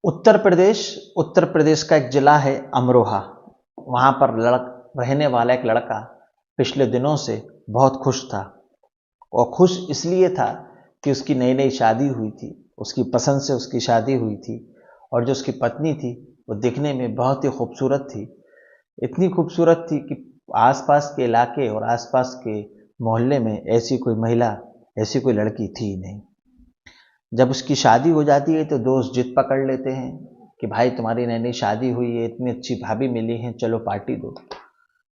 उत्तर प्रदेश का एक जिला है अमरोहा। वहां पर रहने वाला एक लड़का पिछले दिनों से बहुत खुश था। और खुश इसलिए था कि उसकी नई नई शादी हुई थी, उसकी पसंद से उसकी शादी हुई थी। और जो उसकी पत्नी थी वो दिखने में बहुत ही खूबसूरत थी। इतनी खूबसूरत थी कि आसपास के इलाके और आसपास के मोहल्ले में ऐसी कोई महिला, ऐसी कोई लड़की थी ही नहीं। जब उसकी शादी हो जाती है तो दोस्त जिद पकड़ लेते हैं कि भाई तुम्हारी नई नई शादी हुई है, इतनी अच्छी भाभी मिली है, चलो पार्टी दो।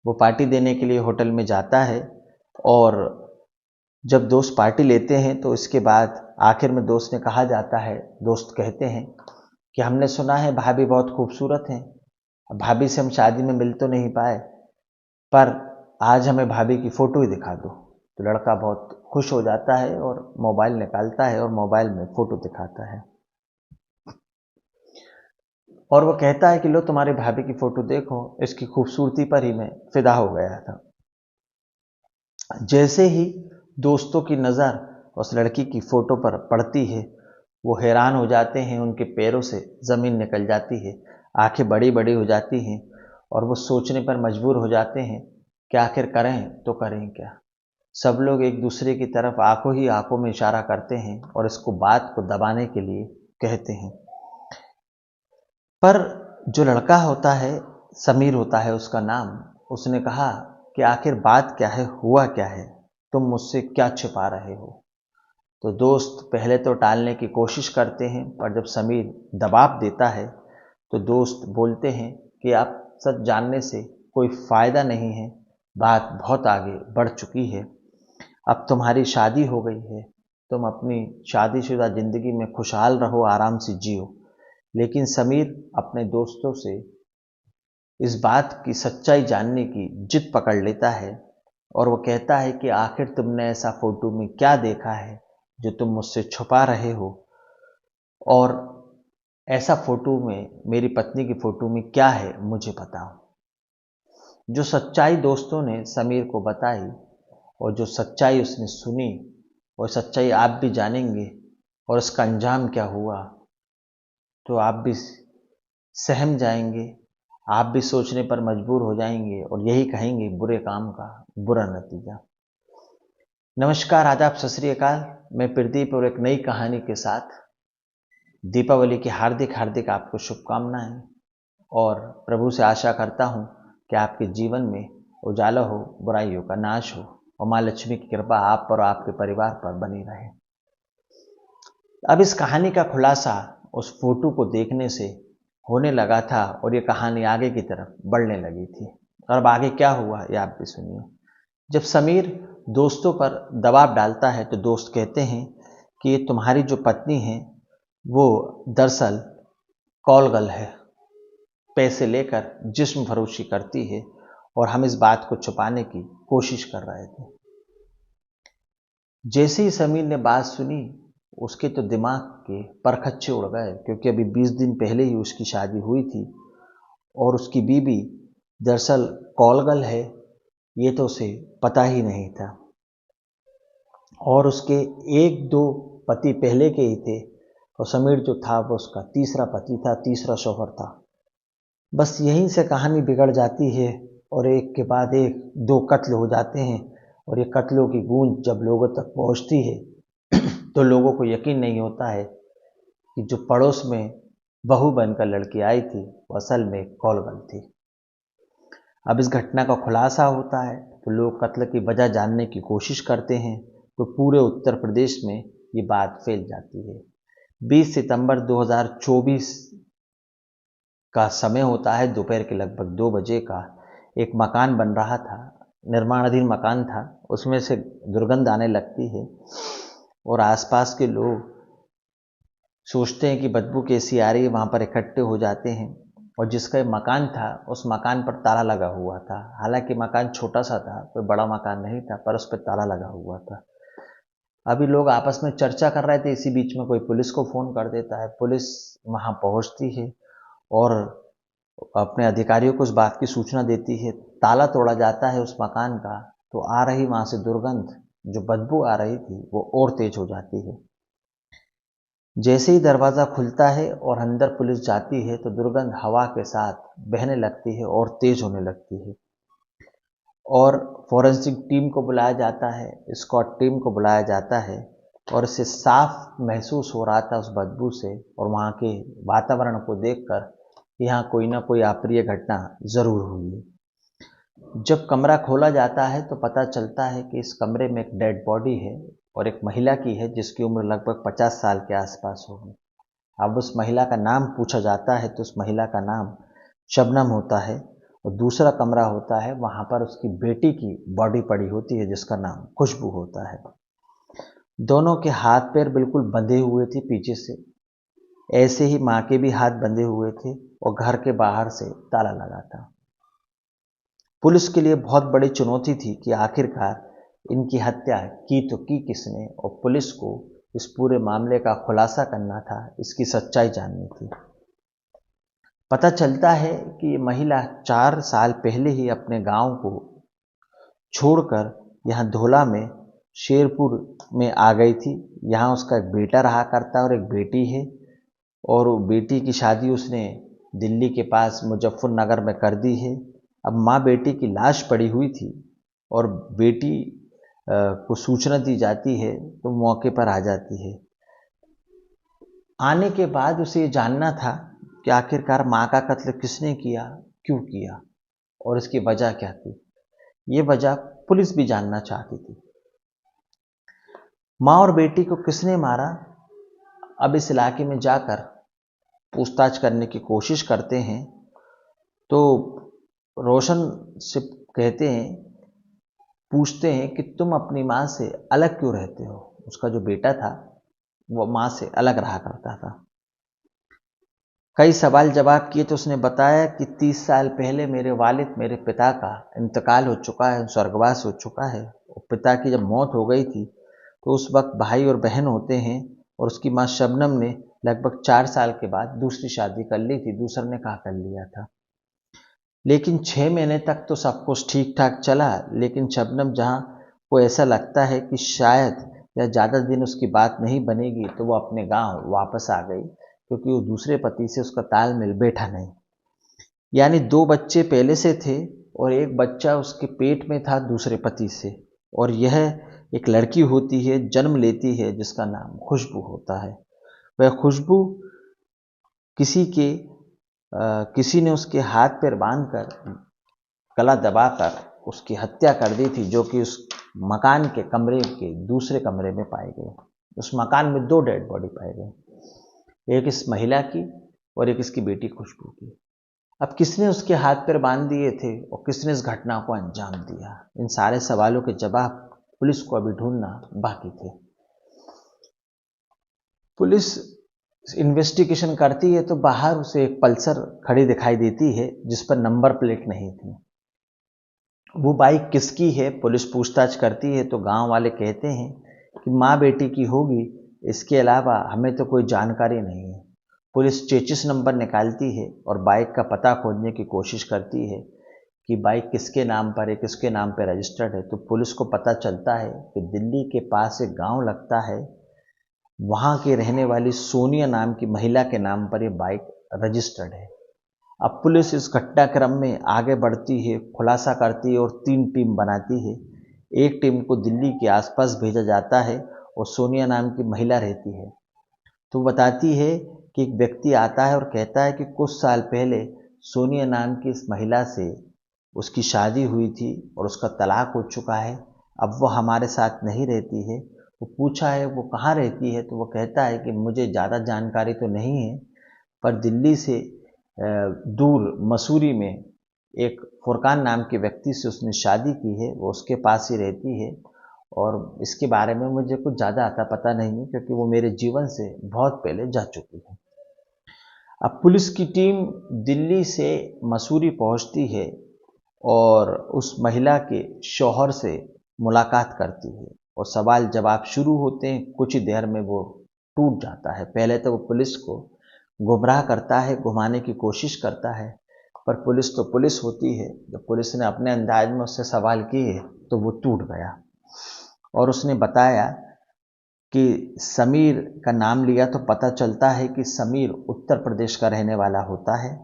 वो पार्टी देने के लिए होटल में जाता है। और जब दोस्त पार्टी लेते हैं तो इसके बाद आखिर में दोस्त ने कहा जाता है, दोस्त कहते हैं कि हमने सुना है भाभी बहुत खूबसूरत हैं, भाभी से हम शादी में मिल तो नहीं पाए, पर आज हमें भाभी की फोटो ही दिखा दो। तो लड़का बहुत खुश हो जाता है और मोबाइल निकालता है और मोबाइल में फोटो दिखाता है। और वो कहता है कि लो तुम्हारी भाभी की फोटो देखो, इसकी खूबसूरती पर ही मैं फिदा हो गया था। जैसे ही दोस्तों की नज़र उस लड़की की फोटो पर पड़ती है, वो हैरान हो जाते हैं, उनके पैरों से ज़मीन निकल जाती है, आंखें बड़ी बड़ी हो जाती हैं और वो सोचने पर मजबूर हो जाते हैं कि आखिर करें तो करें क्या। सब लोग एक दूसरे की तरफ आंखों ही आंखों में इशारा करते हैं और इसको बात को दबाने के लिए कहते हैं। पर जो लड़का होता है, समीर होता है उसका नाम, उसने कहा कि आखिर बात क्या है, हुआ क्या है, तुम मुझसे क्या छिपा रहे हो। तो दोस्त पहले तो टालने की कोशिश करते हैं, पर जब समीर दबाव देता है तो दोस्त बोलते हैं कि आप सच जानने से कोई फ़ायदा नहीं है, बात बहुत आगे बढ़ चुकी है, अब तुम्हारी शादी हो गई है, तुम अपनी शादीशुदा ज़िंदगी में खुशहाल रहो, आराम से जियो। लेकिन समीर अपने दोस्तों से इस बात की सच्चाई जानने की जिद पकड़ लेता है और वो कहता है कि आखिर तुमने ऐसा फोटो में क्या देखा है जो तुम मुझसे छुपा रहे हो, और ऐसा फोटो में, मेरी पत्नी की फोटो में क्या है मुझे बताओ। जो सच्चाई दोस्तों ने समीर को बताई और जो सच्चाई उसने सुनी, और सच्चाई आप भी जानेंगे और उसका अंजाम क्या हुआ, तो आप भी सहम जाएंगे, आप भी सोचने पर मजबूर हो जाएंगे और यही कहेंगे बुरे काम का बुरा नतीजा। नमस्कार, आदाब, सत श्री अकाल। मैं प्रदीप और एक नई कहानी के साथ दीपावली की हार्दिक हार्दिक आपको शुभकामनाएं। और प्रभु से आशा करता हूं कि आपके जीवन में उजाला हो, बुराइयों का नाश हो और माँ लक्ष्मी की कृपा आप पर और आपके परिवार पर बनी रहे। अब इस कहानी का खुलासा उस फोटो को देखने से होने लगा था और ये कहानी आगे की तरफ बढ़ने लगी थी। और अब आगे क्या हुआ ये आप भी सुनिए। जब समीर दोस्तों पर दबाव डालता है तो दोस्त कहते हैं कि ये तुम्हारी जो पत्नी है वो दरअसल कॉल गर्ल है, पैसे लेकर जिस्म फरोशी करती है और हम इस बात को छुपाने की कोशिश कर रहे थे। जैसे ही समीर ने बात सुनी, उसके तो दिमाग के परखच्चे उड़ गए, क्योंकि अभी 20 दिन पहले ही उसकी शादी हुई थी और उसकी बीवी दरअसल कॉल गर्ल है, ये तो उसे पता ही नहीं था। और उसके एक दो पति पहले के ही थे और समीर जो था वो उसका तीसरा पति था, तीसरा शौहर था। बस यहीं से कहानी बिगड़ जाती है और एक के बाद एक दो कत्ल हो जाते हैं। और ये कत्लों की गूंज जब लोगों तक पहुंचती है तो लोगों को यकीन नहीं होता है कि जो पड़ोस में बहू बनकर लड़की आई थी वो असल में कॉल गर्ल थी। अब इस घटना का खुलासा होता है तो लोग कत्ल की वजह जानने की कोशिश करते हैं, तो पूरे उत्तर प्रदेश में ये बात फैल जाती है। 20 सितंबर 2024 का समय होता है, दोपहर के लगभग 2 बजे का। एक मकान बन रहा था, निर्माणाधीन मकान था, उसमें से दुर्गंध आने लगती है और आसपास के लोग सोचते हैं कि बदबू कैसी आ रही है, वहाँ पर इकट्ठे हो जाते हैं। और जिसका मकान था उस मकान पर ताला लगा हुआ था। हालांकि मकान छोटा सा था, कोई बड़ा मकान नहीं था, पर उस पर ताला लगा हुआ था। अभी लोग आपस में चर्चा कर रहे थे, इसी बीच में कोई पुलिस को फ़ोन कर देता है। पुलिस वहाँ पहुँचती है और अपने अधिकारियों को उस बात की सूचना देती है। ताला तोड़ा जाता है उस मकान का, तो आ रही वहाँ से दुर्गंध, जो बदबू आ रही थी, वो और तेज हो जाती है। जैसे ही दरवाज़ा खुलता है और अंदर पुलिस जाती है तो दुर्गंध हवा के साथ बहने लगती है और तेज होने लगती है। और फॉरेंसिक टीम को बुलाया जाता है, स्क्वाड टीम को बुलाया जाता है और इसे साफ महसूस हो रहा था उस बदबू से और वहाँ के वातावरण को देखकर यहाँ कोई ना कोई अप्रिय घटना ज़रूर हुई है। जब कमरा खोला जाता है तो पता चलता है कि इस कमरे में एक डेड बॉडी है और एक महिला की है जिसकी उम्र लगभग 50 साल के आसपास होगी। अब उस महिला का नाम पूछा जाता है तो उस महिला का नाम शबनम होता है और दूसरा कमरा होता है, वहाँ पर उसकी बेटी की बॉडी पड़ी होती है जिसका नाम खुशबू होता है। दोनों के हाथ पैर बिल्कुल बंधे हुए थे पीछे से, ऐसे ही माँ के भी हाथ बंधे हुए थे और घर के बाहर से ताला लगा था। पुलिस के लिए बहुत बड़ी चुनौती थी कि आखिरकार इनकी हत्या की तो की किसने और पुलिस को इस पूरे मामले का खुलासा करना था, इसकी सच्चाई जाननी थी। पता चलता है कि ये महिला 4 साल पहले ही अपने गांव को छोड़कर यहाँ धोला में शेरपुर में आ गई थी। यहाँ उसका एक बेटा रहा करता और एक बेटी है और बेटी की शादी उसने दिल्ली के पास मुजफ्फरनगर में कर दी है। अब माँ बेटी की लाश पड़ी हुई थी और बेटी को सूचना दी जाती है तो मौके पर आ जाती है। आने के बाद उसे ये जानना था कि आखिरकार माँ का कत्ल किसने किया, क्यों किया और इसकी वजह क्या थी। ये वजह पुलिस भी जानना चाहती थी। माँ और बेटी को किसने मारा, अब इस इलाके में जाकर पूछताछ करने की कोशिश करते हैं तो रोशन से कहते हैं, पूछते हैं कि तुम अपनी माँ से अलग क्यों रहते हो। उसका जो बेटा था वो माँ से अलग रहा करता था। कई सवाल जवाब किए तो उसने बताया कि 30 साल पहले मेरे वालिद, मेरे पिता का इंतकाल हो चुका है, स्वर्गवास हो चुका है। और पिता की जब मौत हो गई थी तो उस वक्त भाई और बहन होते हैं और उसकी माँ शबनम ने लगभग 4 साल के बाद दूसरी शादी कर ली थी, दूसरे ने कहा कर लिया था। लेकिन 6 महीने तक तो सब कुछ ठीक ठाक चला, लेकिन शबनम जहाँ को ऐसा लगता है कि शायद या ज़्यादा दिन उसकी बात नहीं बनेगी तो वो अपने गांव वापस आ गई, क्योंकि वो दूसरे पति से उसका तालमेल बैठा नहीं। यानी 2 बच्चे पहले से थे और एक बच्चा उसके पेट में था दूसरे पति से, और यह एक लड़की होती है, जन्म लेती है, जिसका नाम खुशबू होता है। वह खुशबू किसी ने उसके हाथ पैर बांधकर गला दबाकर उसकी हत्या कर दी थी, जो कि उस मकान के कमरे के दूसरे कमरे में पाए गए। उस मकान में 2 डेड बॉडी पाए गए, एक इस महिला की और एक इसकी बेटी खुशबू की। अब किसने उसके हाथ पैर बांध दिए थे और किसने इस घटना को अंजाम दिया, इन सारे सवालों के जवाब पुलिस को अभी ढूंढना बाकी थे। पुलिस इन्वेस्टिगेशन करती है तो बाहर उसे एक पल्सर खड़ी दिखाई देती है जिस पर नंबर प्लेट नहीं थी। वो बाइक किसकी है पुलिस पूछताछ करती है तो गांव वाले कहते हैं कि माँ बेटी की होगी, इसके अलावा हमें तो कोई जानकारी नहीं है। पुलिस चेचिस नंबर निकालती है और बाइक का पता खोजने की कोशिश करती है कि बाइक किसके नाम पर है, किसके नाम पर रजिस्टर्ड है। तो पुलिस को पता चलता है कि दिल्ली के पास एक गांव लगता है, वहाँ की रहने वाली सोनिया नाम की महिला के नाम पर यह बाइक रजिस्टर्ड है। अब पुलिस इस घटनाक्रम में आगे बढ़ती है, खुलासा करती है और 3 टीम बनाती है। एक टीम को दिल्ली के आसपास भेजा जाता है और सोनिया नाम की महिला रहती है। तो बताती है कि एक व्यक्ति आता है और कहता है कि कुछ साल पहले सोनिया नाम की इस महिला से उसकी शादी हुई थी और उसका तलाक हो चुका है, अब वो हमारे साथ नहीं रहती है। वो पूछा है वो कहाँ रहती है तो वो कहता है कि मुझे ज़्यादा जानकारी तो नहीं है, पर दिल्ली से दूर मसूरी में एक फुरकान नाम के व्यक्ति से उसने शादी की है, वो उसके पास ही रहती है और इसके बारे में मुझे कुछ ज़्यादा आता पता नहीं है क्योंकि वो मेरे जीवन से बहुत पहले जा चुकी है। अब पुलिस की टीम दिल्ली से मसूरी पहुंचती है और उस महिला के शौहर से मुलाकात करती है और सवाल जवाब शुरू होते हैं। कुछ ही देर में वो टूट जाता है। पहले तो वो पुलिस को गुमराह करता है, घुमाने की कोशिश करता है, पर पुलिस तो पुलिस होती है। जब पुलिस ने अपने अंदाज में उससे सवाल किए तो वो टूट गया और उसने बताया कि समीर का नाम लिया तो पता चलता है कि समीर उत्तर प्रदेश का रहने वाला होता है।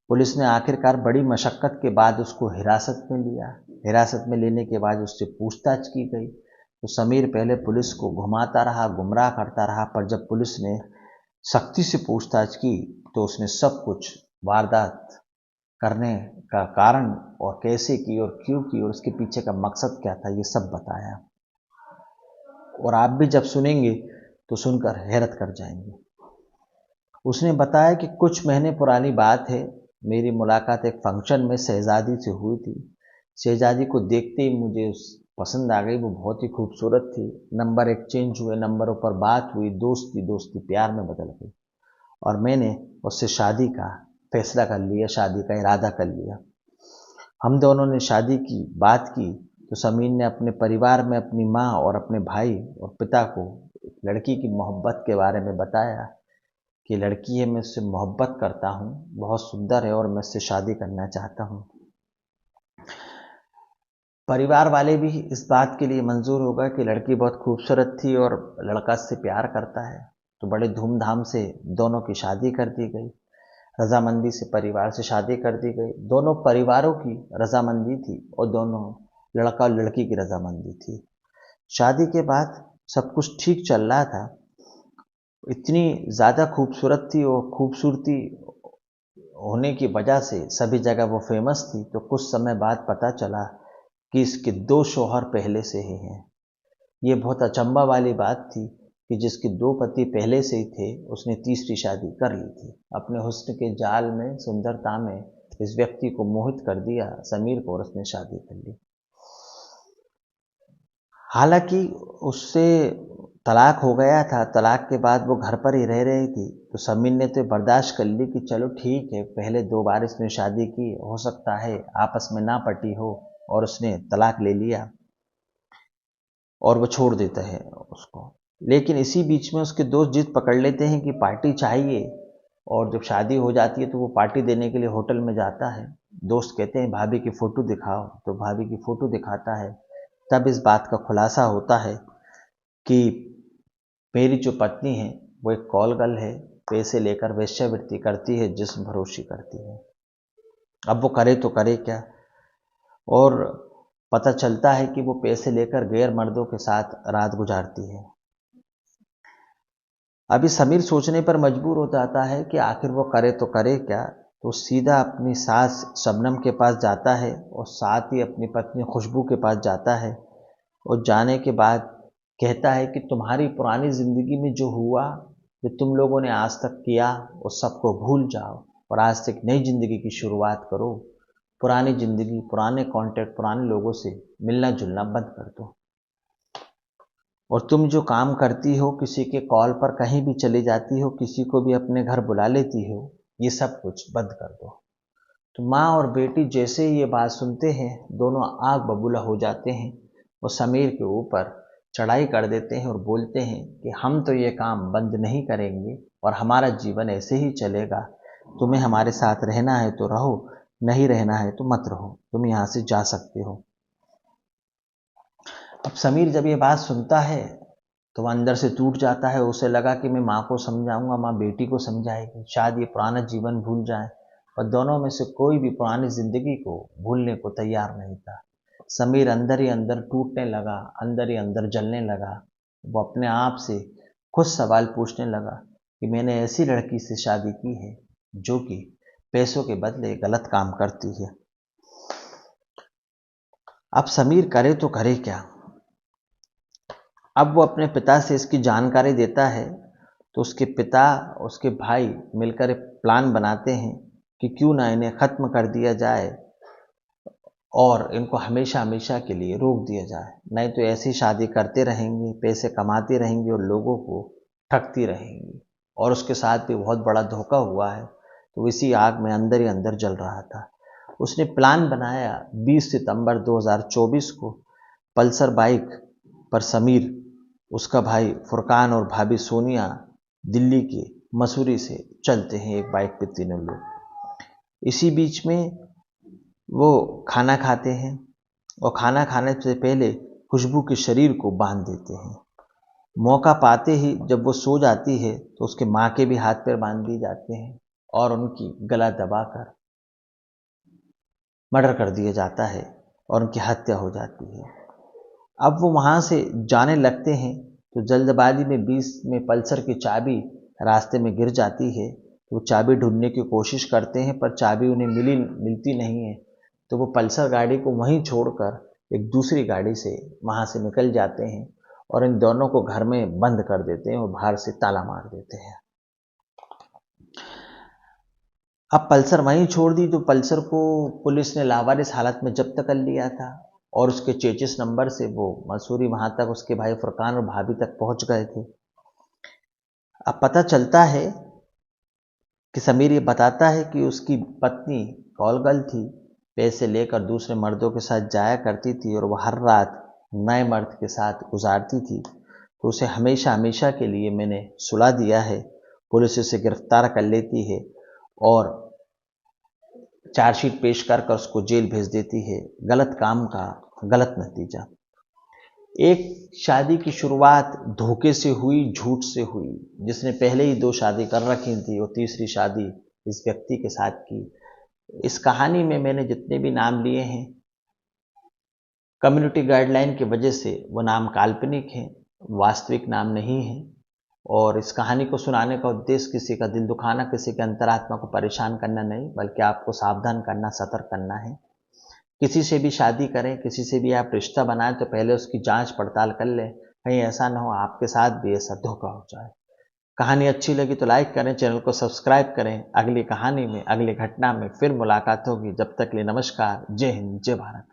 पुलिस ने आखिरकार बड़ी मशक्क़त के बाद उसको हिरासत में लिया। हिरासत में लेने के बाद उससे पूछताछ की गई तो समीर पहले पुलिस को घुमाता रहा, गुमराह करता रहा, पर जब पुलिस ने सख्ती से पूछताछ की तो उसने सब कुछ, वारदात करने का कारण और कैसे की और क्यों की और उसके पीछे का मकसद क्या था, ये सब बताया। और आप भी जब सुनेंगे तो सुनकर हैरत कर जाएंगे। उसने बताया कि कुछ महीने पुरानी बात है, मेरी मुलाकात एक फंक्शन में शहजादी से हुई थी। शहजादी को देखते ही मुझे पसंद आ गई। वो बहुत ही खूबसूरत थी। नंबर एक्सचेंज हुए, नंबरों पर बात हुई, दोस्ती दोस्ती प्यार में बदल गई और मैंने उससे शादी का फैसला कर लिया, शादी का इरादा कर लिया। हम दोनों ने शादी की बात की तो समीर ने अपने परिवार में अपनी माँ और अपने भाई और पिता को लड़की की मोहब्बत के बारे में बताया कि लड़की है, मैं उससे मोहब्बत करता हूँ, बहुत सुंदर है और मैं उससे शादी करना चाहता हूँ। परिवार वाले भी इस बात के लिए मंजूर हो गए कि लड़की बहुत खूबसूरत थी और लड़का इससे प्यार करता है, तो बड़े धूमधाम से दोनों की शादी कर दी गई। रजामंदी से परिवार से शादी कर दी गई। दोनों परिवारों की रजामंदी थी और दोनों लड़का और लड़की की रजामंदी थी। शादी के बाद सब कुछ ठीक चल रहा था। इतनी ज़्यादा खूबसूरत थी और खूबसूरती होने की वजह से सभी जगह वो फेमस थी। तो कुछ समय बाद पता चला कि इसके 2 शौहर पहले से ही हैं। ये बहुत अचंभा वाली बात थी कि जिसके 2 पति पहले से ही थे, उसने तीसरी शादी कर ली थी। अपने हुस्न के जाल में, सुंदरता में इस व्यक्ति को मोहित कर दिया समीर को और उसने शादी कर ली। हालांकि उससे तलाक हो गया था। तलाक के बाद वो घर पर ही रह रही थी तो समीर ने तो बर्दाश्त कर ली कि चलो ठीक है, पहले 2 बार इसने शादी की, हो सकता है आपस में ना पटी हो, और उसने तलाक ले लिया और वो छोड़ देता है उसको। लेकिन इसी बीच में उसके दोस्त जिद पकड़ लेते हैं कि पार्टी चाहिए, और जब शादी हो जाती है तो वो पार्टी देने के लिए होटल में जाता है। दोस्त कहते हैं भाभी की फ़ोटो दिखाओ, तो भाभी की फ़ोटो दिखाता है। तब इस बात का खुलासा होता है कि मेरी जो पत्नी है वो एक कॉल गर्ल है, पैसे लेकर वेश्यावृत्ति करती है, जिस्म फरोशी करती है। अब वो करे तो करे क्या, और पता चलता है कि वो पैसे लेकर गैर मर्दों के साथ रात गुजारती है। अभी समीर सोचने पर मजबूर हो जाता है कि आखिर वो करे तो करे क्या। तो सीधा अपनी सास शबनम के पास जाता है और साथ ही अपनी पत्नी खुशबू के पास जाता है, और जाने के बाद कहता है कि तुम्हारी पुरानी ज़िंदगी में जो हुआ, जो तुम लोगों ने आज तक किया, उस सबको भूल जाओ और आज से एक नई ज़िंदगी की शुरुआत करो। पुरानी ज़िंदगी, पुराने कॉन्टैक्ट, पुराने लोगों से मिलना जुलना बंद कर दो, और तुम जो काम करती हो, किसी के कॉल पर कहीं भी चली जाती हो, किसी को भी अपने घर बुला लेती हो, ये सब कुछ बंद कर दो। तो माँ और बेटी जैसे ही ये बात सुनते हैं, दोनों आग बबूला हो जाते हैं और समीर के ऊपर चढ़ाई कर देते हैं और बोलते हैं कि हम तो ये काम बंद नहीं करेंगे और हमारा जीवन ऐसे ही चलेगा। तुम्हें हमारे साथ रहना है तो रहो, नहीं रहना है तो मत रहो, तुम यहाँ से जा सकते हो। अब समीर जब ये बात सुनता है तो वह अंदर से टूट जाता है। उसे लगा कि मैं माँ को समझाऊंगा, माँ बेटी को समझाएगी, शायद ये पुराना जीवन भूल जाए, और दोनों में से कोई भी पुरानी जिंदगी को भूलने को तैयार नहीं था। समीर अंदर ही अंदर टूटने लगा, अंदर ही अंदर जलने लगा। वो अपने आप से खुद सवाल पूछने लगा कि मैंने ऐसी लड़की से शादी की है जो कि पैसों के बदले गलत काम करती है। अब समीर करे तो करे क्या। अब वो अपने पिता से इसकी जानकारी देता है तो उसके पिता, उसके भाई मिलकर एक प्लान बनाते हैं कि क्यों ना इन्हें ख़त्म कर दिया जाए और इनको हमेशा हमेशा के लिए रोक दिया जाए। नहीं तो ऐसी शादी करते रहेंगे, पैसे कमाती रहेंगी और लोगों को ठगती रहेंगी। और उसके साथ भी बहुत बड़ा धोखा हुआ है, तो इसी आग में अंदर ही अंदर जल रहा था। उसने प्लान बनाया 20 सितंबर 2024 को पल्सर बाइक पर समीर, उसका भाई फुरकान और भाभी सोनिया दिल्ली के मसूरी से चलते हैं एक बाइक पे, तीनों लोग। इसी बीच में वो खाना खाते हैं और खाना खाने से पहले खुशबू के शरीर को बांध देते हैं। मौका पाते ही जब वो सो जाती है तो उसके माँ के भी हाथ पैर बांध दिए जाते हैं और उनकी गला दबाकर मर्डर कर दिया जाता है और उनकी हत्या हो जाती है। अब वो वहाँ से जाने लगते हैं तो जल्दबाजी में बीच में पल्सर की चाबी रास्ते में गिर जाती है। तो वो चाबी ढूंढने की कोशिश करते हैं पर चाबी उन्हें मिलती नहीं है। तो वो पल्सर गाड़ी को वहीं छोड़कर एक दूसरी गाड़ी से वहाँ से निकल जाते हैं और इन दोनों को घर में बंद कर देते हैं और बाहर से ताला मार देते हैं। अब पल्सर वहीं छोड़ दी तो पल्सर को पुलिस ने लावारिस हालत में जब्त कर लिया था और उसके चेचिस नंबर से वो मसूरी वहां तक उसके भाई फुरकान और भाभी तक पहुंच गए थे। अब पता चलता है कि समीर ये बताता है कि उसकी पत्नी कॉल गर्ल थी, पैसे लेकर दूसरे मर्दों के साथ जाया करती थी और वह हर रात नए मर्द के साथ गुजारती थी। तो उसे हमेशा हमेशा के लिए मैंने सुला दिया है। पुलिस उसे गिरफ्तार कर लेती है और चार्जशीट पेश कर उसको जेल भेज देती है। गलत काम का गलत नतीजा। एक शादी की शुरुआत धोखे से हुई, झूठ से हुई। जिसने पहले ही 2 शादी कर रखी थी वो तीसरी शादी इस व्यक्ति के साथ की। इस कहानी में मैंने जितने भी नाम लिए हैं कम्युनिटी गाइडलाइन की वजह से वो नाम काल्पनिक हैं, वास्तविक नाम नहीं है। और इस कहानी को सुनाने का उद्देश्य किसी का दिल दुखाना, किसी के अंतरात्मा को परेशान करना नहीं, बल्कि आपको सावधान करना, सतर्क करना है। किसी से भी शादी करें, किसी से भी आप रिश्ता बनाएं तो पहले उसकी जांच पड़ताल कर लें, कहीं ऐसा ना हो आपके साथ भी ऐसा धोखा हो जाए। कहानी अच्छी लगी तो लाइक करें, चैनल को सब्सक्राइब करें। अगली कहानी में, अगली घटना में फिर मुलाकात होगी। जब तक के लिए नमस्कार। जय हिंद, जय भारत।